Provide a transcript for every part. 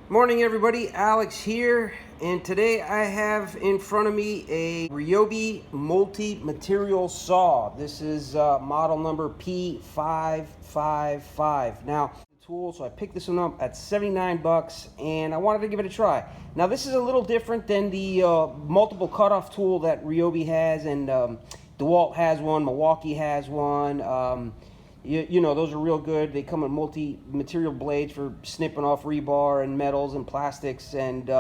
Morning everybody, Alex here, and today I have in front of me a Ryobi multi-material saw. This is model number P555. Now, the tool, so I picked this one up at 79 bucks and I wanted to give it a try. Now this is a little different than the multiple cutoff tool that Ryobi has, and DeWalt has one, Milwaukee has one. You know, those are real good. They come with multi-material blades for snipping off rebar and metals and plastics and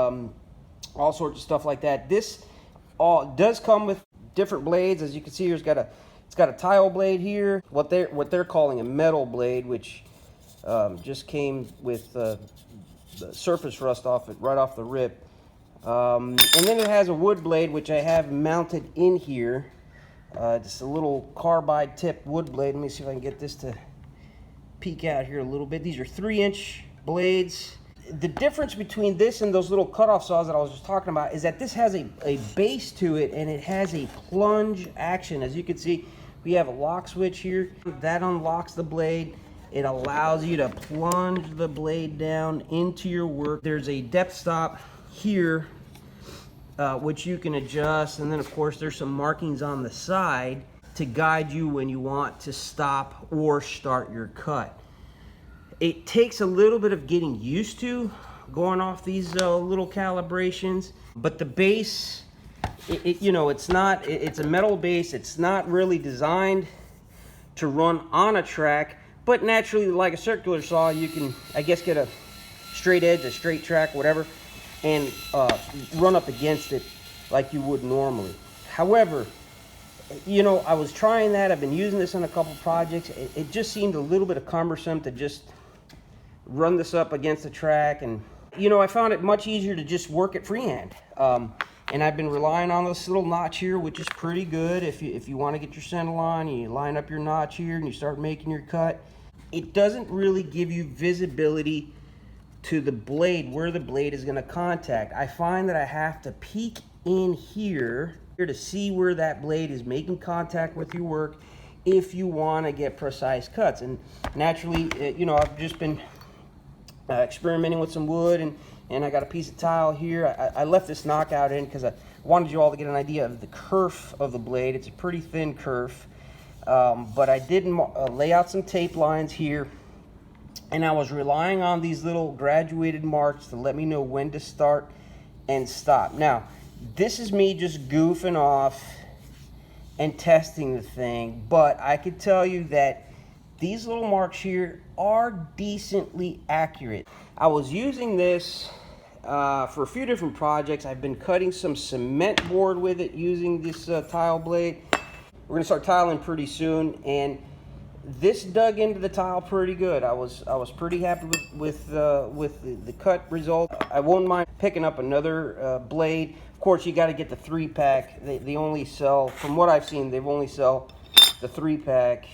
all sorts of stuff like that. This does come with different blades. As you can see here, it's got a tile blade here, what they're calling a metal blade, which just came with the surface rust off it right off the rip. And then it has a wood blade, which I have mounted in here. Just a little carbide tipped wood blade. Let me see if I can get this to peek out here a little bit. These are 3-inch blades. The difference between this and those little cutoff saws that I was just talking about is that this has a base to it, and it has a plunge action. As you can see, we have a lock switch here. That unlocks the blade. It allows you to plunge the blade down into your work. There's a depth stop here, which you can adjust, and then of course there's some markings on the side to guide you when you want to stop or start your cut. It takes a little bit of getting used to going off these little calibrations, but the base, you know, it's a metal base. It's not really designed to run on a track, but naturally, like a circular saw, you can, I guess, get a straight edge, a straight track, whatever, and run up against it like you would normally. However, you know, I was trying that. I've been using this on a couple projects. It just seemed a little bit cumbersome to just run this up against the track, and you know, I found it much easier to just work it freehand. And I've been relying on this little notch here, which is pretty good if you want to get your center line, and you line up your notch here and you start making your cut. It doesn't really give you visibility to the blade, where the blade is going to contact. I find that I have to peek in here to see where that blade is making contact with your work if you want to get precise cuts. And naturally, you know, I've just been experimenting with some wood, and I got a piece of tile here. I left this knockout in because I wanted you all to get an idea of the kerf of the blade. It's a pretty thin kerf, but I did lay out some tape lines here, and I was relying on these little graduated marks to let me know when to start and stop. Now, this is me just goofing off and testing the thing, but I could tell you that these little marks here are decently accurate. I was using this for a few different projects. I've been cutting some cement board with it using this tile blade. We're gonna start tiling pretty soon, and this dug into the tile pretty good. I was pretty happy with the cut result. I won't mind picking up another blade. Of course, you got to get the 3-pack. They only sell, from what I've seen, they've only sell the 3-pack,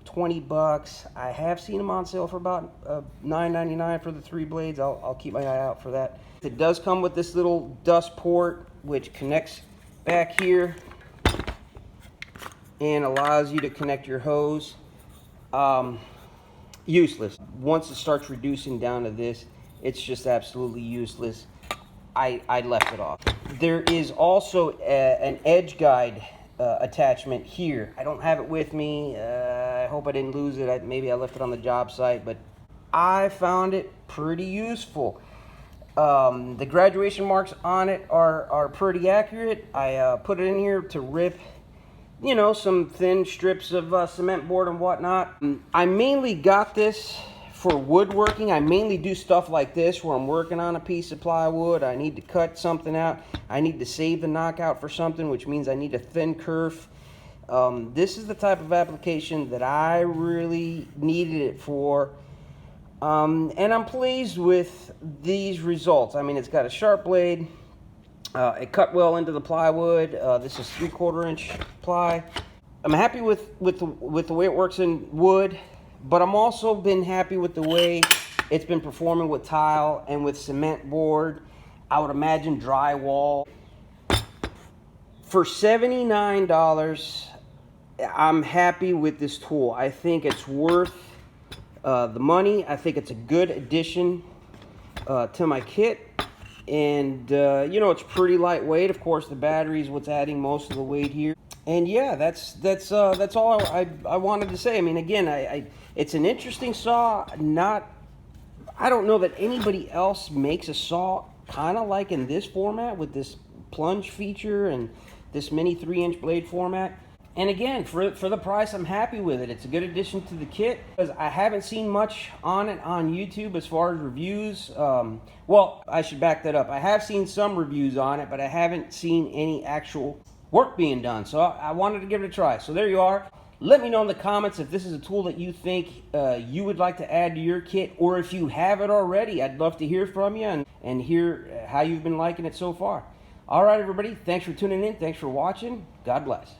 20 bucks. I have seen them on sale for about $9.99 for the 3 blades. I'll keep my eye out for that. It does come with this little dust port, which connects back here and allows you to connect your hose. Useless. Once it starts reducing down to this, it's just absolutely useless. I left it off. There is also an edge guide attachment here. I don't have it with me. I hope I didn't lose it. Maybe I left it on the job site, but I found it pretty useful. The graduation marks on it are pretty accurate. I put it in here to rip, you know, some thin strips of cement board and whatnot. I mainly got this for woodworking. I mainly do stuff like this where I'm working on a piece of plywood. I need to cut something out. I need to save the knockout for something, which means I need a thin kerf. This is the type of application that I really needed it for. And I'm pleased with these results. I mean, it's got a sharp blade. It cut well into the plywood. This is 3/4 inch ply. I'm happy with the way it works in wood, but I'm also been happy with the way it's been performing with tile and with cement board. I would imagine drywall. For $79, I'm happy with this tool. I think it's worth the money. I think it's a good addition to my kit. And you know, it's pretty lightweight. Of course, the battery is what's adding most of the weight here. And yeah, that's all I wanted to say. I mean, again, it's an interesting saw. I don't know that anybody else makes a saw kind of like in this format with this plunge feature and this mini 3-inch blade format. And again, for the price, I'm happy with it. It's a good addition to the kit, because I haven't seen much on it on YouTube as far as reviews. Well, I should back that up. I have seen some reviews on it, but I haven't seen any actual work being done. So I wanted to give it a try. So there you are. Let me know in the comments if this is a tool that you think you would like to add to your kit, or if you have it already. I'd love to hear from you and hear how you've been liking it so far. All right, everybody. Thanks for tuning in. Thanks for watching. God bless.